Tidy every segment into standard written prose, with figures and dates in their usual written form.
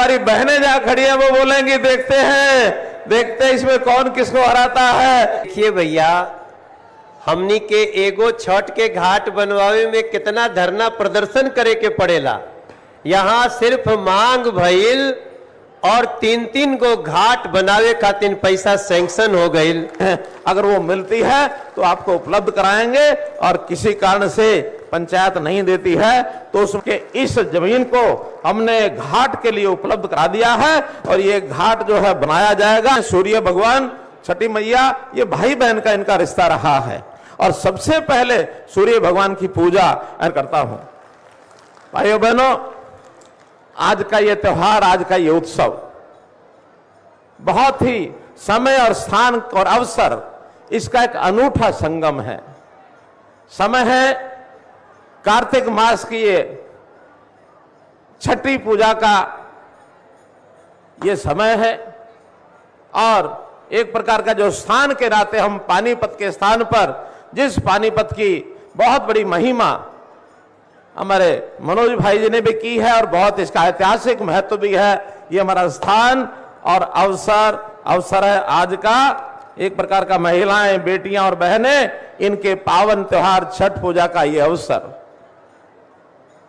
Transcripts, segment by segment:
हमारी बहनें जहां खड़ी है वो बोलेंगी देखते हैं इसमें कौन किसको हराता है। देखिए भैया, हमनी के एगो छठ के घाट बनवावे में कितना धरना प्रदर्शन करे के पड़ेला। यहाँ सिर्फ मांग भइल और 3-3 गो घाट बनावे खातिर पैसा सैंक्शन हो गई। अगर वो मिलती है तो आपको उपलब्ध कराएंगे, और किसी कारण से पंचायत नहीं देती है तो उसके इस जमीन को हमने घाट के लिए उपलब्ध करा दिया है, और ये घाट जो है बनाया जाएगा। सूर्य भगवान, छठी मैया, ये भाई बहन का इनका रिश्ता रहा है, और सबसे पहले सूर्य भगवान की पूजा करता हूं। भाइयों बहनों, आज का ये त्योहार, आज का ये उत्सव बहुत ही समय और स्थान और अवसर, इसका एक अनूठा संगम है। समय है कार्तिक मास की ये छठी पूजा का ये समय है, और एक प्रकार का जो स्थान के नाते हम पानीपत के स्थान पर, जिस पानीपत की बहुत बड़ी महिमा हमारे मनोज भाई जी ने भी की है, और बहुत इसका ऐतिहासिक महत्व भी है। ये हमारा स्थान और अवसर है आज का, एक प्रकार का महिलाएं, बेटियां और बहनें, इनके पावन त्योहार छठ पूजा का ये अवसर।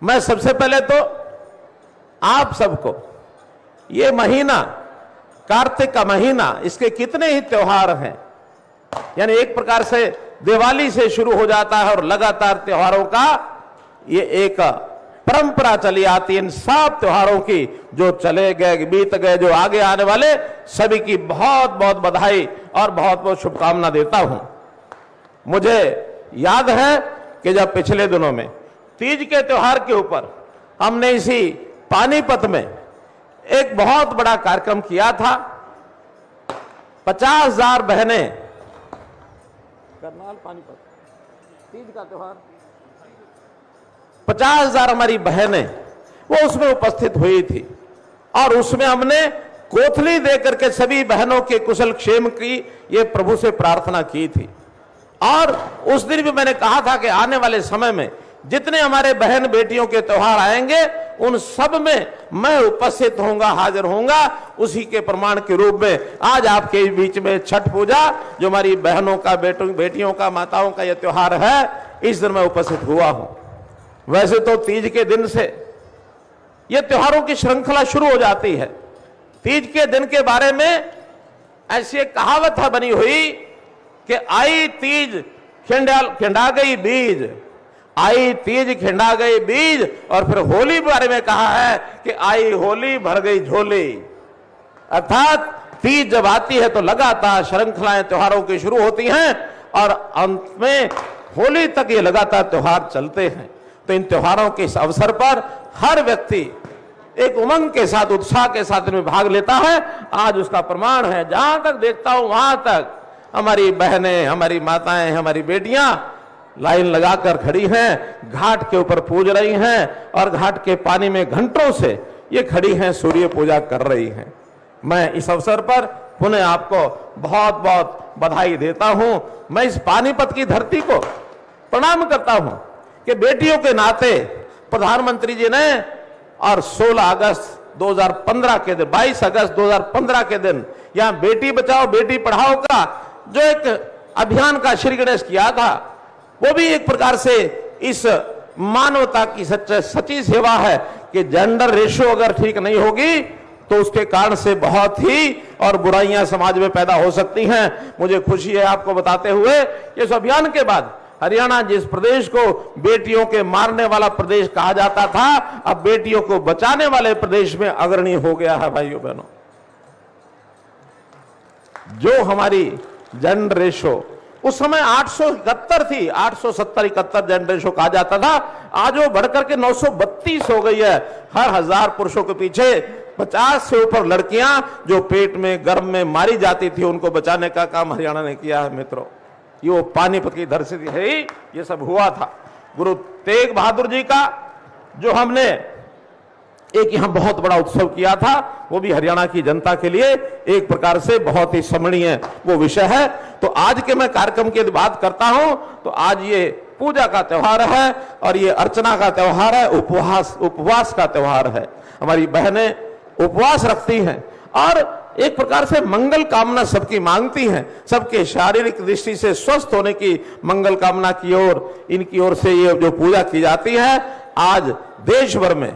मैं सबसे पहले तो आप सबको ये महीना, कार्तिक का महीना, इसके कितने ही त्योहार हैं, यानी एक प्रकार से दिवाली से शुरू हो जाता है और लगातार त्योहारों का ये एक परंपरा चली आती है। इन सब त्योहारों की जो चले गए, बीत गए, जो आगे आने वाले, सभी की बहुत बहुत बधाई और बहुत बहुत शुभकामना देता हूं। मुझे याद है कि जब पिछले दिनों में तीज के त्योहार के ऊपर हमने इसी पानीपत में एक बहुत बड़ा कार्यक्रम किया था। 50,000 बहनें, करनाल पानीपत तीज का त्योहार, 50,000 हमारी बहनें वो उसमें उपस्थित हुई थी, और उसमें हमने कोथली देकर के सभी बहनों के कुशल क्षेम की ये प्रभु से प्रार्थना की थी। और उस दिन भी मैंने कहा था कि आने वाले समय में जितने हमारे बहन बेटियों के त्योहार आएंगे, उन सब में मैं उपस्थित होऊंगा, हाजिर होऊंगा। उसी के प्रमाण के रूप में आज आपके बीच में छठ पूजा, जो हमारी बहनों का, बेटियों का, माताओं का यह त्योहार है, इस दिन मैं उपस्थित हुआ हूं। वैसे तो तीज के दिन से यह त्योहारों की श्रृंखला शुरू हो जाती है। तीज के दिन के बारे में ऐसी एक कहावत है बनी हुई कि आई तीज खिंडा गई बीज, आई तीज खिंडा गई बीज, और फिर होली के बारे में कहा है कि आई होली भर गई झोली। अर्थात तीज जब आती है तो लगातार श्रृंखलाएं त्योहारों की शुरू होती हैं, और अंत में होली तक ये लगातार त्योहार चलते हैं। तो इन त्योहारों के इस अवसर पर हर व्यक्ति एक उमंग के साथ, उत्साह के साथ इनमें भाग लेता है। आज उसका प्रमाण है, जहां तक देखता हूं वहां तक हमारी बहनें, हमारी माताएं, हमारी बेटियां लाइन लगाकर खड़ी हैं, घाट के ऊपर पूज रही हैं, और घाट के पानी में घंटों से ये खड़ी हैं, सूर्य पूजा कर रही हैं। मैं इस अवसर पर पुनः आपको बहुत बहुत बधाई देता हूं। मैं इस पानीपत की धरती को प्रणाम करता हूं कि बेटियों के नाते प्रधानमंत्री जी ने, और 16 अगस्त 2015 के दिन, 22 अगस्त 2015 के दिन यहां बेटी बचाओ बेटी पढ़ाओ का जो एक अभियान का श्री गणेश किया था, वो भी एक प्रकार से इस मानवता की सच्ची सेवा है कि जेंडर रेशियो अगर ठीक नहीं होगी तो उसके कारण से बहुत ही और बुराइयां समाज में पैदा हो सकती हैं। मुझे खुशी है आपको बताते हुए, इस अभियान के बाद हरियाणा, जिस प्रदेश को बेटियों के मारने वाला प्रदेश कहा जाता था, अब बेटियों को बचाने वाले प्रदेश में अग्रणी हो गया है। भाइयों बहनों, जो हमारी जेंडर रेशियो उस समय 871 थी, 870-71 जेंडर रेशियो कहा जाता था, आज वो बढ़कर के 932 हो गई है। हर 1000 पुरुषों के पीछे 50 से ऊपर लड़कियां जो पेट में, गर्भ में मारी जाती थी, उनको बचाने का काम हरियाणा ने किया है। मित्रों, ये वो पानीपत की धरती है ही, ये सब हुआ था। गुरु तेग बहादुर जी का जो हमने एक यहां बहुत बड़ा उत्सव किया था, वो भी हरियाणा की जनता के लिए एक प्रकार से बहुत ही स्मरणीय वो विषय है। तो आज के मैं कार्यक्रम की बात करता हूं, तो आज ये पूजा का त्योहार है, और ये अर्चना का त्योहार है, उपवास का त्योहार है। हमारी बहनें उपवास रखती हैं और एक प्रकार से मंगल कामना सबकी मांगती हैं, सबके शारीरिक दृष्टि से स्वस्थ होने की मंगल कामना की ओर इनकी ओर से ये जो पूजा की जाती है। आज देश भर में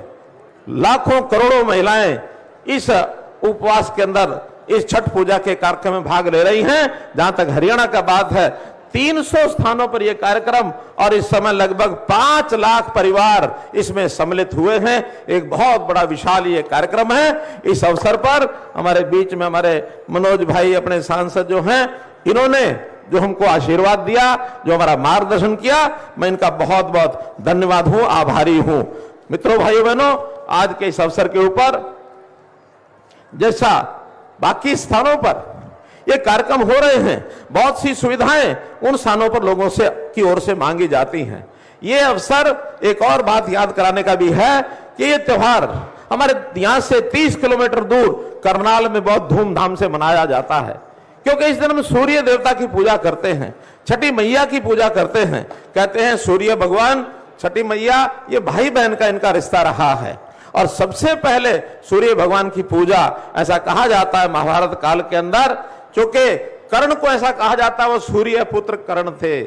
लाखों करोड़ों महिलाएं इस उपवास के अंदर इस छठ पूजा के कार्यक्रम में भाग ले रही हैं। जहां तक हरियाणा का बात है, 300 स्थानों पर यह कार्यक्रम और इस समय लगभग 5 लाख परिवार इसमें सम्मिलित हुए हैं। एक बहुत बड़ा विशाल ये कार्यक्रम है। इस अवसर पर हमारे बीच में हमारे मनोज भाई अपने सांसद जो हैं, इन्होंने जो हमको आशीर्वाद दिया, जो हमारा मार्गदर्शन किया, मैं इनका बहुत बहुत धन्यवाद हूं, आभारी हूं। मित्रों, भाइयों बहनों, आज के इस अवसर के ऊपर जैसा बाकी स्थानों पर ये कार्यक्रम हो रहे हैं, बहुत सी सुविधाएं उन स्थानों पर लोगों से की ओर से मांगी जाती हैं। ये अवसर एक और बात याद कराने का भी है कि ये त्योहार हमारे यहां से 30 किलोमीटर दूर करनाल में बहुत धूमधाम से मनाया जाता है, क्योंकि इस दिन हम सूर्य देवता की पूजा करते हैं, छठी मैया की पूजा करते हैं। कहते हैं सूर्य भगवान, छठी मैया, ये भाई बहन का इनका रिश्ता रहा है और सबसे पहले सूर्य भगवान की पूजा, ऐसा कहा जाता है महाभारत काल के अंदर, चूंकि कर्ण को ऐसा कहा जाता है वो सूर्य पुत्र कर्ण थे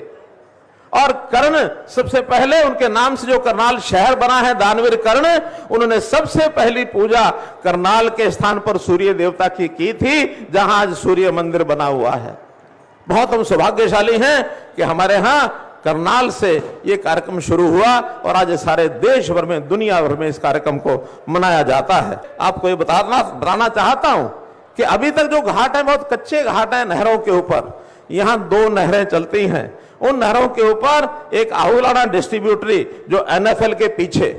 और कर्ण सबसे पहले उनके नाम से जो करनाल शहर बना है, दानवीर कर्ण, उन्होंने सबसे पहली पूजा करनाल के स्थान पर सूर्य देवता की थी, जहां आज सूर्य मंदिर बना हुआ है। बहुत हम सौभाग्यशाली हैं कि हमारे यहां करनाल से ये कार्यक्रम शुरू हुआ और आज सारे देश भर में, दुनिया भर में इस कार्यक्रम को मनाया जाता है। आपको ये बताना चाहता हूं कि अभी तक जो घाट है, बहुत कच्चे घाट है नहरों के ऊपर। यहां 2 नहरें चलती हैं, उन नहरों के ऊपर एक आहुलाना डिस्ट्रीब्यूटरी जो NFL के पीछे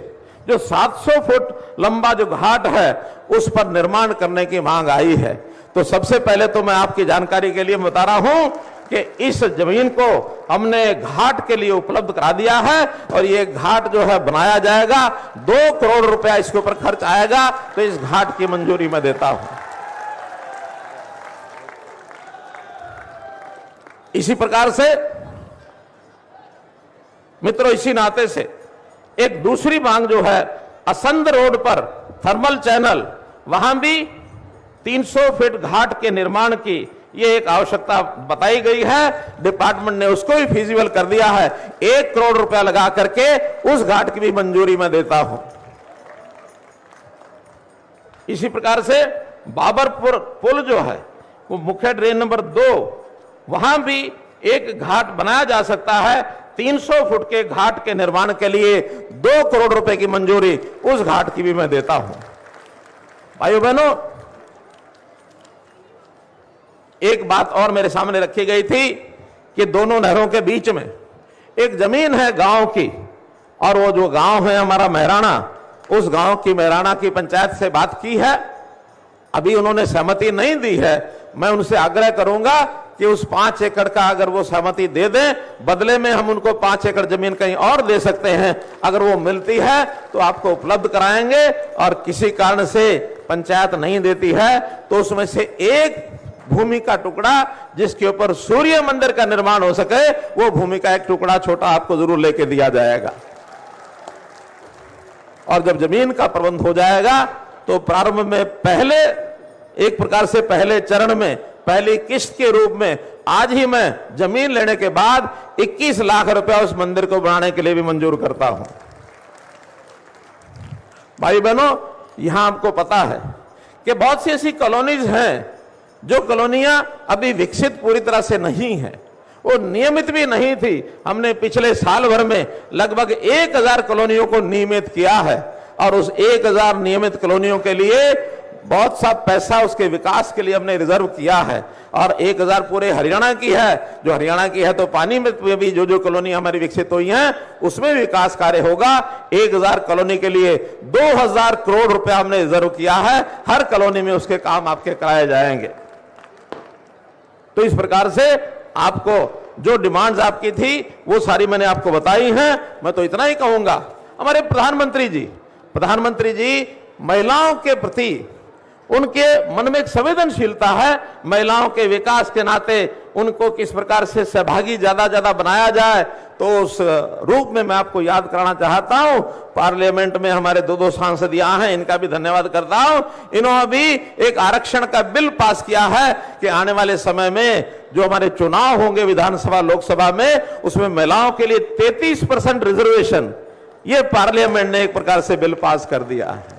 जो 700 फुट लंबा जो घाट है, उस पर निर्माण करने की मांग आई है। तो सबसे पहले तो मैं आपकी जानकारी के लिए बता रहा हूं कि इस जमीन को हमने घाट के लिए उपलब्ध करा दिया है और ये घाट जो है बनाया जाएगा। 2 करोड़ रुपया इसके ऊपर खर्च आएगा, तो इस घाट की मंजूरी मैं देता हूं। इसी प्रकार से मित्रों, इसी नाते से एक दूसरी मांग जो है, असंध रोड पर थर्मल चैनल, वहां भी 300 फीट घाट के निर्माण की ये एक आवश्यकता बताई गई है। डिपार्टमेंट ने उसको भी फिजिबल कर दिया है। 1 करोड़ रुपया लगा करके उस घाट की भी मंजूरी मैं देता हूं। इसी प्रकार से बाबरपुर पुल जो है, वो मुख्य ड्रेन नंबर 2, वहां भी एक घाट बनाया जा सकता है। 300 फुट के घाट के निर्माण के लिए 2 करोड़ रुपए की मंजूरी उस घाट की भी मैं देता हूं। भाइयों बहनों, एक बात और मेरे सामने रखी गई थी कि दोनों नहरों के बीच में एक जमीन है गांव की, और वो जो गांव है हमारा महराणा, उस गांव की महराणा की पंचायत से बात की है, अभी उन्होंने सहमति नहीं दी है। मैं उनसे आग्रह करूंगा कि उस 5 एकड़ का अगर वो सहमति दे दें, बदले में हम उनको 5 एकड़ जमीन कहीं और दे सकते हैं। अगर वो मिलती है तो आपको उपलब्ध कराएंगे, और किसी कारण से पंचायत नहीं देती है तो उसमें से एक भूमि का टुकड़ा जिसके ऊपर सूर्य मंदिर का निर्माण हो सके, वो भूमि का एक टुकड़ा छोटा आपको जरूर लेके दिया जाएगा। और जब जमीन का प्रबंध हो जाएगा तो प्रारंभ में पहले एक प्रकार से पहले चरण में पहली किस्त के रूप में आज ही मैं जमीन लेने के बाद 21 लाख रुपया उस मंदिर को बनाने के लिए भी मंजूर करता हूं। भाई बहनों, यहां आपको पता है कि बहुत सी ऐसी कॉलोनीज हैं जो कॉलोनियां अभी विकसित पूरी तरह से नहीं है, वो नियमित भी नहीं थी। हमने पिछले साल भर में लगभग 1000 कॉलोनियों को नियमित किया है, और उस 1000 नियमित कॉलोनियों के लिए बहुत सा पैसा उसके विकास के लिए हमने रिजर्व किया है। और 1000 पूरे हरियाणा की है। जो हरियाणा की है तो पानी में भी जो कॉलोनी हमारी विकसित हुई हैं उसमें विकास कार्य होगा। 1000 कॉलोनी के लिए 2000 करोड़ रुपया हमने रिजर्व किया है। हर कॉलोनी में उसके काम आपके कराए जाएंगे। तो इस प्रकार से आपको जो डिमांड्स आपकी थी वो सारी मैंने आपको बताई हैं। मैं तो इतना ही कहूंगा, हमारे प्रधानमंत्री जी महिलाओं के प्रति उनके मन में एक संवेदनशीलता है, महिलाओं के विकास के नाते उनको किस प्रकार से सहभागी ज्यादा बनाया जाए। तो उस रूप में मैं आपको याद कराना चाहता हूं, पार्लियामेंट में हमारे दो सांसद यहाँ हैं, इनका भी धन्यवाद करता हूं। इन्होंने भी एक आरक्षण का बिल पास किया है कि आने वाले समय में जो हमारे चुनाव होंगे विधानसभा लोकसभा में, उसमें महिलाओं के लिए 33% रिजर्वेशन, ये पार्लियामेंट ने एक प्रकार से बिल पास कर दिया है।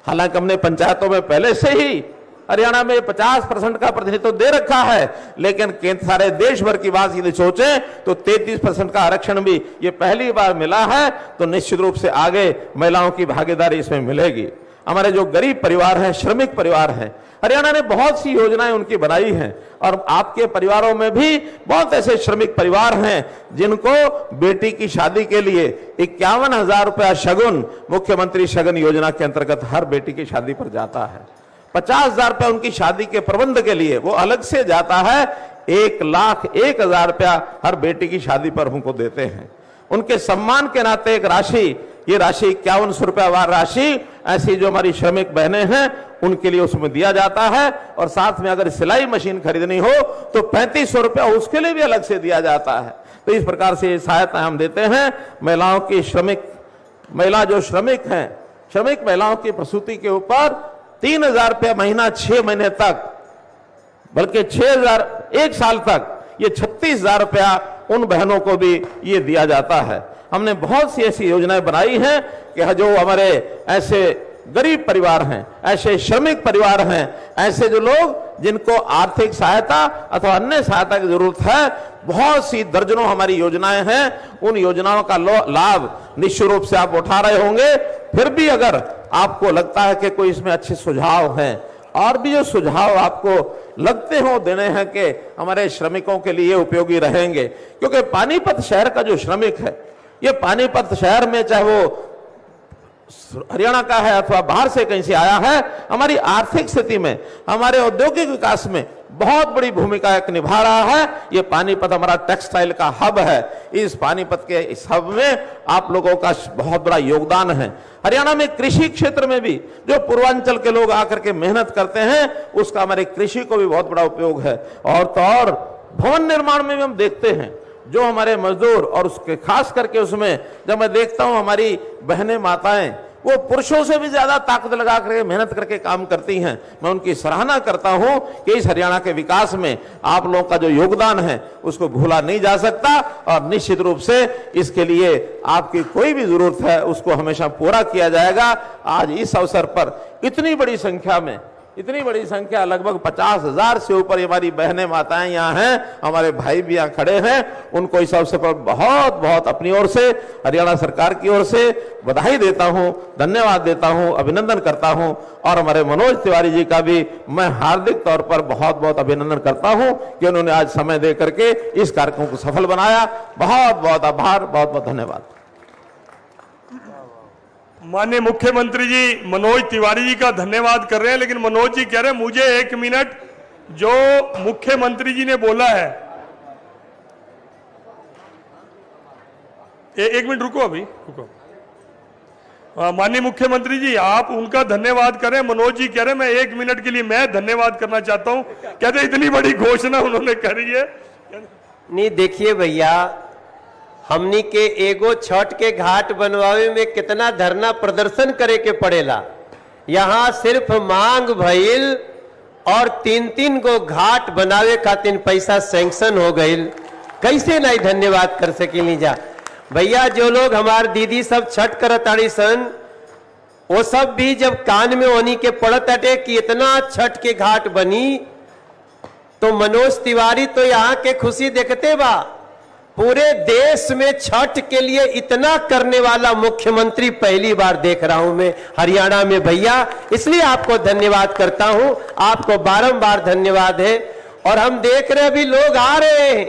हालांकि हमने पंचायतों में पहले से ही हरियाणा में 50% का प्रतिनिधित्व दे रखा है, लेकिन केंद्र सारे देश भर की बात यदि सोचें तो 33% का आरक्षण भी ये पहली बार मिला है। तो निश्चित रूप से आगे महिलाओं की भागीदारी इसमें मिलेगी। हमारे जो गरीब परिवार हैं, श्रमिक परिवार हैं, हरियाणा ने बहुत सी योजनाएं उनकी बनाई हैं, और आपके परिवारों में भी बहुत ऐसे श्रमिक परिवार हैं जिनको बेटी की शादी के लिए 51,000 रुपया शगुन मुख्यमंत्री शगन योजना के अंतर्गत हर बेटी की शादी पर जाता है। 50,000 रुपया उनकी शादी के प्रबंध के लिए वो अलग से जाता है। 1,01,000 रुपया हर बेटी की शादी पर उनको देते हैं। उनके सम्मान के नाते एक राशि, ये राशि 5100 रुपया वार राशि ऐसी जो हमारी श्रमिक बहनें हैं उनके लिए उसमें दिया जाता है। और साथ में अगर सिलाई मशीन खरीदनी हो तो 3500 रुपया उसके लिए भी अलग से दिया जाता है। तो इस प्रकार से सहायता हम देते हैं। महिलाओं की महिला जो श्रमिक हैं, श्रमिक महिलाओं की प्रसूति के ऊपर 3,000 रुपया महीना 6 महीने तक, बल्कि 6,000 1 साल तक, ये 36,000 रुपया उन बहनों को भी ये दिया जाता है। हमने बहुत सी ऐसी योजनाएं बनाई हैं कि जो हमारे ऐसे गरीब परिवार हैं, ऐसे श्रमिक परिवार हैं, ऐसे जो लोग जिनको आर्थिक सहायता अथवा अन्य सहायता की जरूरत है, बहुत सी दर्जनों हमारी योजनाएं हैं। उन योजनाओं का लाभ निश्चित रूप से आप उठा रहे होंगे। फिर भी अगर आपको लगता है कि कोई इसमें अच्छे सुझाव हैं, और भी जो सुझाव आपको लगते हो देने हैं कि हमारे श्रमिकों के लिए उपयोगी रहेंगे, क्योंकि पानीपत शहर का जो श्रमिक है, ये पानीपत शहर में चाहे वो हरियाणा का है अथवा बाहर से कहीं से आया है, हमारी आर्थिक स्थिति में, हमारे औद्योगिक विकास में बहुत बड़ी भूमिका एक निभा रहा है। ये पानीपत हमारा टेक्सटाइल का हब है। इस पानीपत के इस हब में आप लोगों का बहुत बड़ा योगदान है। हरियाणा में कृषि क्षेत्र में भी जो पूर्वांचल के लोग आकर के मेहनत करते हैं, उसका हमारे कृषि को भी बहुत बड़ा उपयोग है। और तो और भवन निर्माण में भी हम देखते हैं जो हमारे मजदूर, और उसके खास करके उसमें जब मैं देखता हूं हमारी बहनें माताएं, वो पुरुषों से भी ज्यादा ताकत लगा करके मेहनत करके काम करती हैं। मैं उनकी सराहना करता हूं कि इस हरियाणा के विकास में आप लोगों का जो योगदान है उसको भूला नहीं जा सकता, और निश्चित रूप से इसके लिए आपकी कोई भी जरूरत है उसको हमेशा पूरा किया जाएगा। आज इस अवसर पर इतनी बड़ी संख्या लगभग 50,000 से ऊपर हमारी बहनें माताएं यहाँ हैं, हमारे भाई भी यहाँ खड़े हैं। उनको इस अवसर पर बहुत बहुत अपनी ओर से, हरियाणा सरकार की ओर से बधाई देता हूँ, धन्यवाद देता हूँ, अभिनंदन करता हूँ। और हमारे मनोज तिवारी जी का भी मैं हार्दिक तौर पर बहुत बहुत अभिनंदन करता हूँ कि उन्होंने आज समय दे करके इस कार्यक्रम को सफल बनाया। बहुत बहुत आभार, बहुत बहुत धन्यवाद। माननीय मुख्यमंत्री जी मनोज तिवारी जी का धन्यवाद कर रहे हैं, लेकिन मनोज जी कह रहे हैं मुझे 1 मिनट जो मुख्यमंत्री जी ने बोला है, 1 मिनट रुको, अभी रुको। माननीय मुख्यमंत्री जी आप उनका धन्यवाद करें। मनोज जी कह रहे हैं मैं 1 मिनट के लिए मैं धन्यवाद करना चाहता हूं। कहते इतनी बड़ी घोषणा उन्होंने करी है। नहीं देखिए भैया, हमनी के एगो छठ के घाट बनवावे में कितना धरना प्रदर्शन करे के पड़ेला। यहाँ सिर्फ मांग भइल और 3-3 गो घाट बनावे खातिर पैसा सैंक्शन हो गईल। कैसे नहीं धन्यवाद कर सकेली जा भैया। जो लोग हमार दीदी सब छठ करताड़ी सन, वो सब भी जब कान में उन्हीं के पड़त अटे कि इतना छठ के घाट बनी, तो मनोज तिवारी तो यहाँ के खुशी देखते बा। पूरे देश में छठ के लिए इतना करने वाला मुख्यमंत्री पहली बार देख रहा हूं मैं हरियाणा में भैया, इसलिए आपको धन्यवाद करता हूं। आपको बारंबार धन्यवाद है। और हम देख रहे अभी लोग आ रहे हैं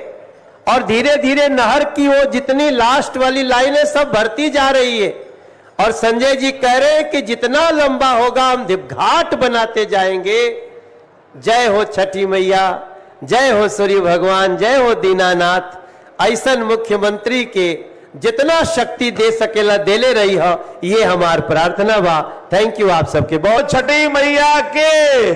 और धीरे धीरे नहर की वो जितनी लास्ट वाली लाइनें सब भरती जा रही है। और संजय जी कह रहे हैं कि जितना लंबा होगा हम घाट बनाते जाएंगे। जय हो छठी मैया, जय हो सूर्य भगवान, जय हो दीनानाथ। ऐसा मुख्यमंत्री के जितना शक्ति दे सकेला देले रही हो, ये हमार प्रार्थना बा। थैंक यू आप सबके बहुत। छठी मैया की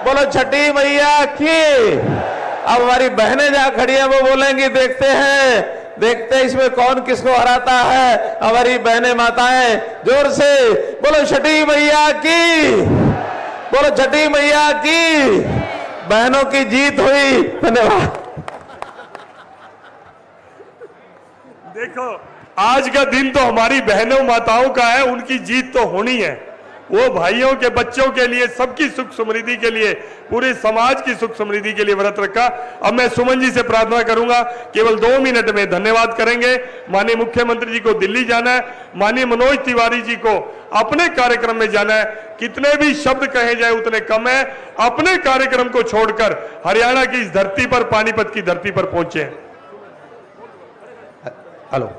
बोलो, छठी मैया की। अब हमारी बहनें जहां खड़ी है वो बोलेंगी, देखते हैं इसमें कौन किसको हराता है। हमारी बहनें माताएं जोर से बोलो छठी मैया की, बोलो छठी मैया की। बहनों की जीत हुई। धन्यवाद। देखो, आज का दिन तो हमारी बहनों माताओं का है, उनकी जीत तो होनी है। वो भाइयों के बच्चों के लिए, सबकी सुख समृद्धि के लिए, पूरे समाज की सुख समृद्धि के लिए व्रत रखा। अब मैं सुमन जी से प्रार्थना करूंगा, केवल 2 मिनट में धन्यवाद करेंगे। माननीय मुख्यमंत्री जी को दिल्ली जाना है, माननीय मनोज तिवारी जी को अपने कार्यक्रम में जाना है। कितने भी शब्द कहे जाए उतने कम है। अपने कार्यक्रम को छोड़कर हरियाणा की इस धरती पर, पानीपत की धरती पर पहुंचे। हेलो।